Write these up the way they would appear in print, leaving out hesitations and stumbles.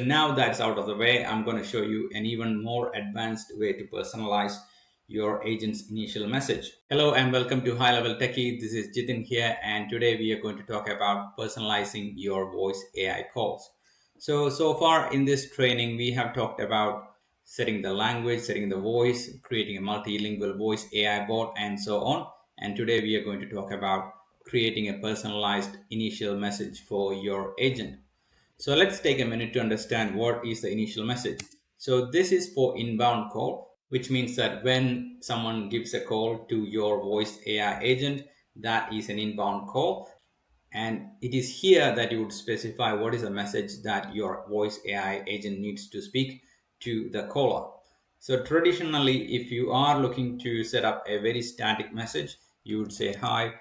Now that's out of the way, I'm going to show you an even more advanced way to personalize your agent's initial message. Hello and welcome to HighLevel Techie. This is Jitin here, and today we are going to talk about personalizing your voice AI calls. So far in this training, we have talked about setting the language, setting the voice, creating a multilingual voice AI bot, and so on. And today we are going to talk about creating a personalized initial message for your agent. So let's take a minute to understand what is the initial message. So this is for inbound call, which means that when someone gives a call to your voice AI agent, that is an inbound call. And it is here that you would specify what is the message that your voice AI agent needs to speak to the caller. So traditionally, if you are looking to set up a very static message, you would say, "Hi,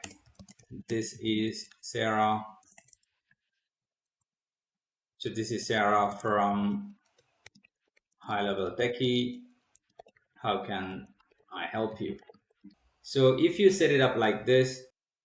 this is Sarah. So this is Sarah from HighLevel Techie. How can I help you?" So if you set it up like this,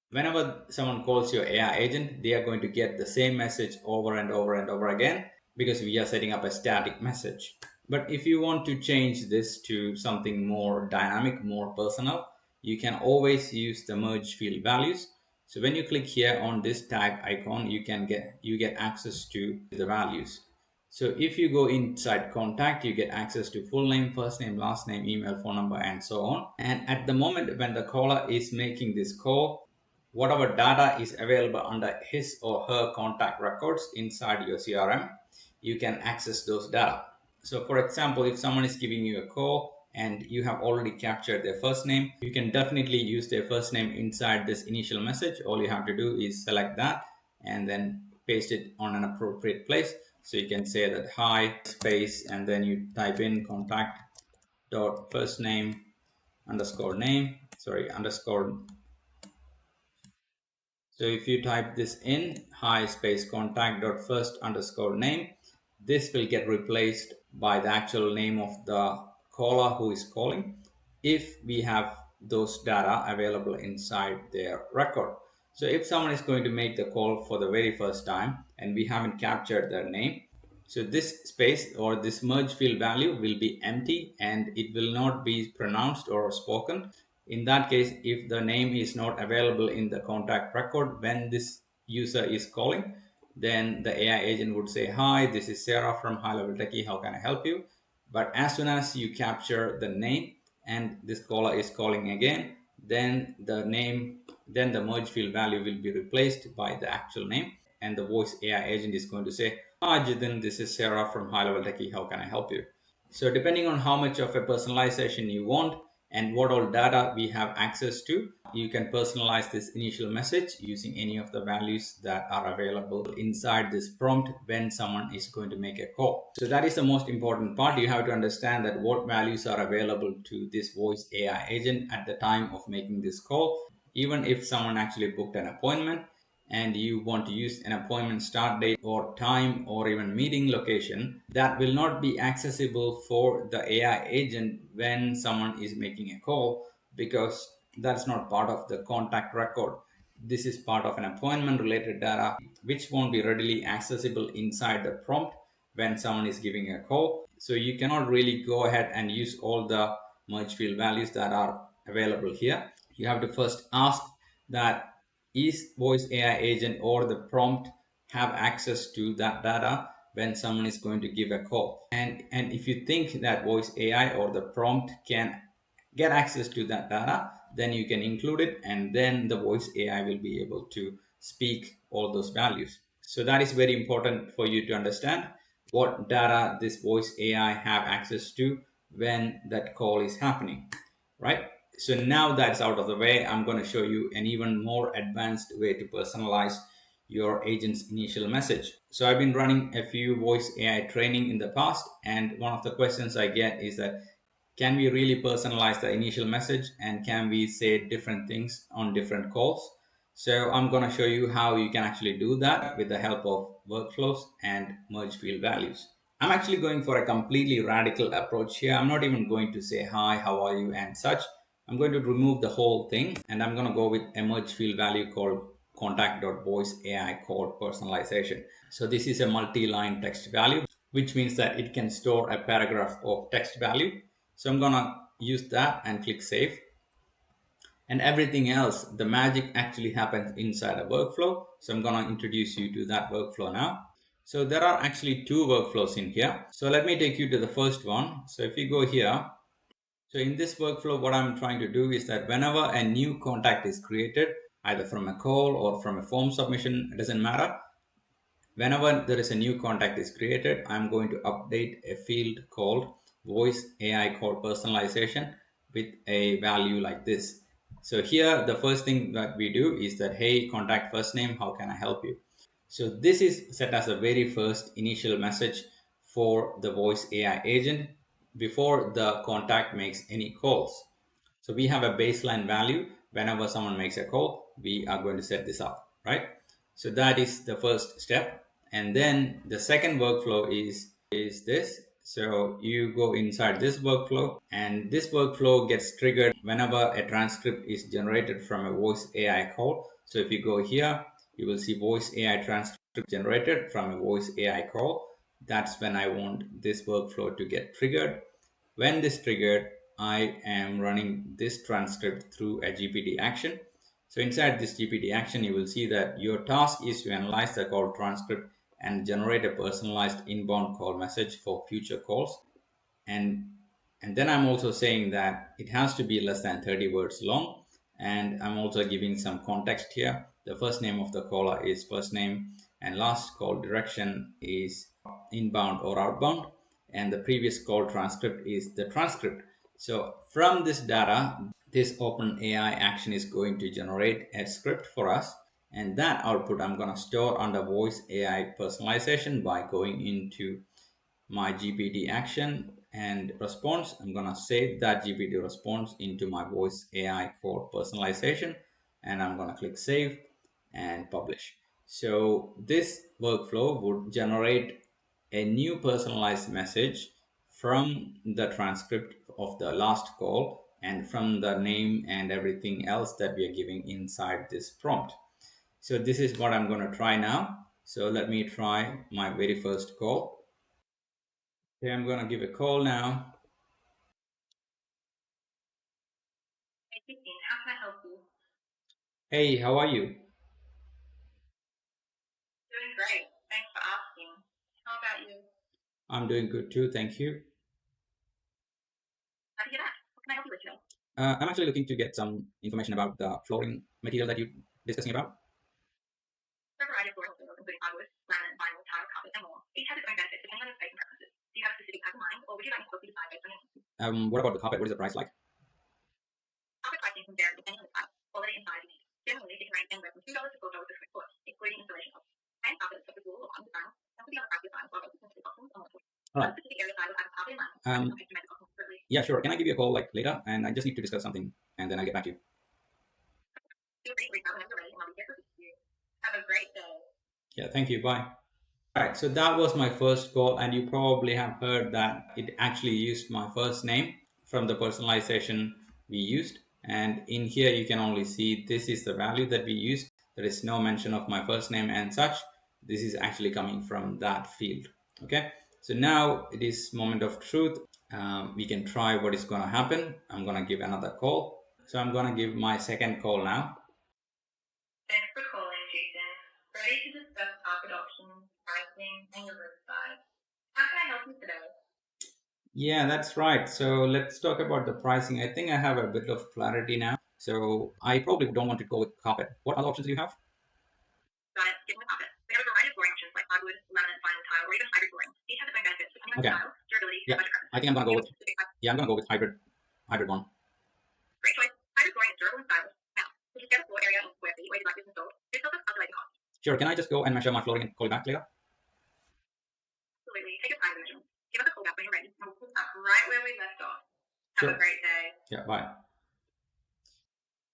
whenever someone calls your AI agent, they are going to get the same message over and over and over again because we are setting up a static message. But if you want to change this to something more dynamic, more personal, you can always use the merge field values. So when you click here on this tag icon, you get access to the values. So if you go inside contact, you get access to full name, first name, last name, email, phone number, and so on. And at the moment when the caller is making this call, whatever data is available under his or her contact records inside your CRM, you can access those data. So for example, if someone is giving you a call and you have already captured their first name, you can definitely use their first name inside this initial message. All you have to do is select that and then paste it on an appropriate place. So you can say that hi space and then you type in contact dot first name underscore name, sorry, underscore. So if you type this in, hi space contact dot first underscore name, this will get replaced by the actual name of the caller who is calling if we have those data available inside their record. So if someone is going to make the call for the very first time and we haven't captured their name, so this space or this merge field value will be empty and it will not be pronounced or spoken. In that case, if the name is not available in the contact record when this user is calling, then the AI agent would say, "Hi, this is Sarah from HighLevel Techie. How can I help you?" But as soon as you capture the name and this caller is calling again, then the merge field value will be replaced by the actual name, and the voice AI agent is going to say, "Hi, Jitin, this is Sarah from HighLevel Techie. How can I help you?" So depending on how much of a personalization you want and what all data we have access to, you can personalize this initial message using any of the values that are available inside this prompt when someone is going to make a call. So that is the most important part. You have to understand that what values are available to this voice AI agent at the time of making this call. Even if someone actually booked an appointment and you want to use an appointment start date or time or even meeting location, that will not be accessible for the AI agent when someone is making a call because that's not part of the contact record. This is part of an appointment related data which won't be readily accessible inside the prompt when someone is giving a call. So you cannot really go ahead and use all the merge field values that are available here. You have to first ask that is voice AI agent or the prompt have access to that data when someone is going to give a call. And if you think that voice AI or the prompt can get access to that data, then you can include it and then the voice AI will be able to speak all those values. So that is very important for you to understand what data this voice AI have access to when that call is happening, right? So now that's out of the way, I'm going to show you an even more advanced way to personalize your agent's initial message. So I've been running a few voice AI training in the past, and one of the questions I get is that can we really personalize the initial message and can we say different things on different calls? So I'm going to show you how you can actually do that with the help of workflows and merge field values. I'm actually going for a completely radical approach here. I'm not even going to say hi, how are you, and such. I'm going to remove the whole thing and I'm going to go with a merge field value called contact.voice AI called personalization. So this is a multi-line text value. which means that it can store a paragraph of text value. So I'm gonna use that and click save. And everything else, the magic actually happens inside a workflow. So I'm gonna introduce you to that workflow now. So there are actually two workflows in here. So let me take you to the first one. So if you go here, so in this workflow, what I'm trying to do is that whenever a new contact is created, either from a call or from a form submission, it doesn't matter. Whenever there is a new contact is created, I'm going to update a field called voice AI called personalization with a value like this. So here, the first thing that we do is that, hey, contact first name, how can I help you? So this is set as a very first initial message for the voice AI agent before the contact makes any calls. So we have a baseline value. Whenever someone makes a call, we are going to set this up, right? So that is the first step. And then the second workflow is this. So you go inside this workflow, and this workflow gets triggered whenever a transcript is generated from a voice AI call. So if you go here, you will see voice AI transcript generated from a voice AI call. That's when I want this workflow to get triggered. When this triggered, I am running this transcript through a GPT action. So inside this GPT action, you will see that your task is to analyze the call transcript and generate a personalized inbound call message for future calls. And and then I'm also saying that it has to be less than 30 words long. And I'm also giving some context here. The first name of the caller is first name, and last call direction is inbound or outbound, and the previous call transcript is the transcript. So from this data, this open AI action is going to generate a script for us, and that output I'm going to store under voice AI personalization by going into my GPT action and response. I'm going to save that GPT response into my voice AI for personalization, and I'm going to click save and publish. So this workflow would generate a new personalized message from the transcript of the last call and from the name and everything else that we are giving inside this prompt. So this is what I'm going to try now. So let me try my very first call. Okay, I'm gonna give a call now. Hey, Christine, how can I help you? Hey, how are you? Doing great. Thanks for asking. How about you? I'm doing good too, thank you. How do you hear that? What can I help you with today? I'm actually looking to get some information about the flooring material that you're discussing about. There are a variety of floral materials, including hardwood, laminate, vinyl, tile, carpet, and more. Each has its own benefits depending on your taste and preferences. Do you have a specific type in mind, or would you like me to help you decide based on your needs? What about the carpet? What is the price like? Carpet pricing can vary depending on the type, quality, and size you need. Generally, it can range anywhere from $2 to $4 per square foot, excluding installation costs. Plain carpets such as wool or cotton panels tend to be on the pricier side, while those with sensitive options are more affordable. All What right. specific area side would have a carpet in mind? Estimate the cost separately. Yeah, sure. Can I give you a call like later? And I just need to discuss something, and then I'll get back to you. Feel free to reach out whenever you're ready, and I'll be here to assist you. Have a great day. Yeah, thank you. Bye. All right, so that was my first call, and you probably have heard that it actually used my first name from the personalization we used. And in here, you can only see this is the value that we used. There is no mention of my first name and such. This is actually coming from that field. Okay, so now it is moment of truth. We can try what is going to happen. I'm going to give another call. So I'm going to give my second call now. Thanks for calling, Jason. Ready to discuss carpet options, pricing, and your roof size. How can I help you today? Yeah, that's right. So let's talk about the pricing. I think I have a bit of clarity now. So I probably don't want to go with carpet. What other options do you have? Got it. Getting the carpet. We have a variety of flooring options like hardwood, laminate, vinyl tile, or even hybrid flooring. Each has its own benefits depending on Okay. style, durability, Yeah. and budget preferences. I think I'm gonna go with hybrid one. Great choice. Hybrid flooring is durable and stylish. Now, would you scale the floor area in square feet where you'd like this installed? This helps us calculate the cost. Sure. Can I just go and measure my flooring and call you back later? Absolutely. Take your time to measure. Give us a call back when you're ready, and we'll pick up right where we left off. Have Sure. a great day. Yeah. Bye.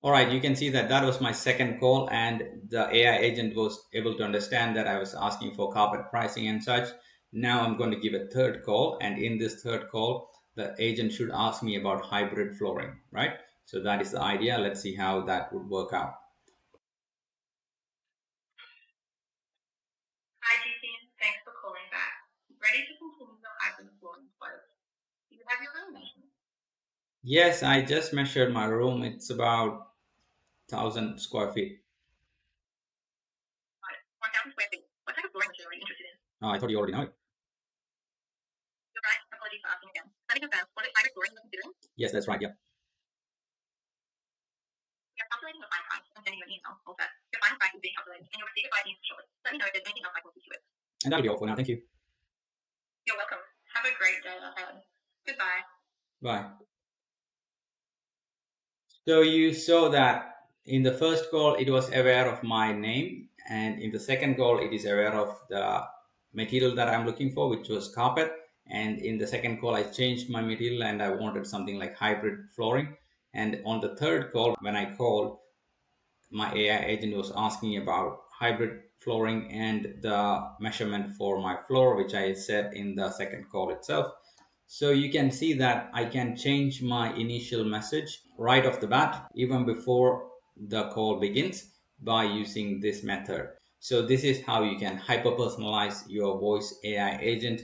All right, you can see that that was my second call, and the AI agent was able to understand that I was asking for carpet pricing and such. Now I'm going to give a third call, and in this third call, the agent should ask me about hybrid flooring, right? So that is the idea. Let's see how that would work out. Hi, Jason. Thanks for calling back. Ready to complete Yes, I just measured my room. It's about 1,000 square feet. Got it. 1,000 square feet. What type of flooring material are you interested in? Oh, I thought you already know it. You're right. Apologies for asking again. Let me confirm. Was it hybrid flooring you're considering? Yes, that's right. Yeah. We are calculating the final price and sending you an email. All set. Your final price is being calculated and you'll receive it by email shortly. Let me know if there's anything else I can assist you with. And that'll be all for now. Thank you. You're welcome. Have a great day ahead. Goodbye. Bye. So you saw that in the first call, it was aware of my name. And in the second call, it is aware of the material that I'm looking for, which was carpet. And in the second call, I changed my material and I wanted something like hybrid flooring. And on the third call, when I called, my AI agent was asking about hybrid flooring and the measurement for my floor, which I said in the second call itself. So you can see that I can change my initial message right off the bat, even before the call begins, by using this method. So this is how you can hyper personalize your voice AI agent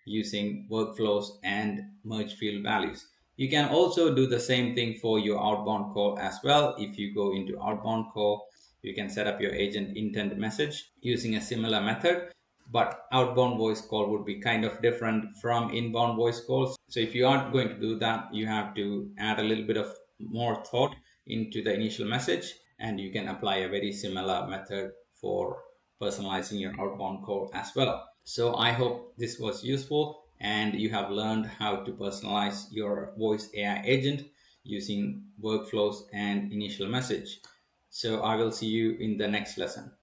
using workflows and merge field values. You can also do the same thing for your outbound call as well. If you go into outbound call, you can set up your agent intent message using a similar method, but outbound voice call would be kind of different from inbound voice calls. So if you are going to do that, you have to add a little bit of more thought into the initial message, and you can apply a very similar method for personalizing your outbound call as well. So I hope this was useful and you have learned how to personalize your voice AI agent using workflows and initial message. So I will see you in the next lesson.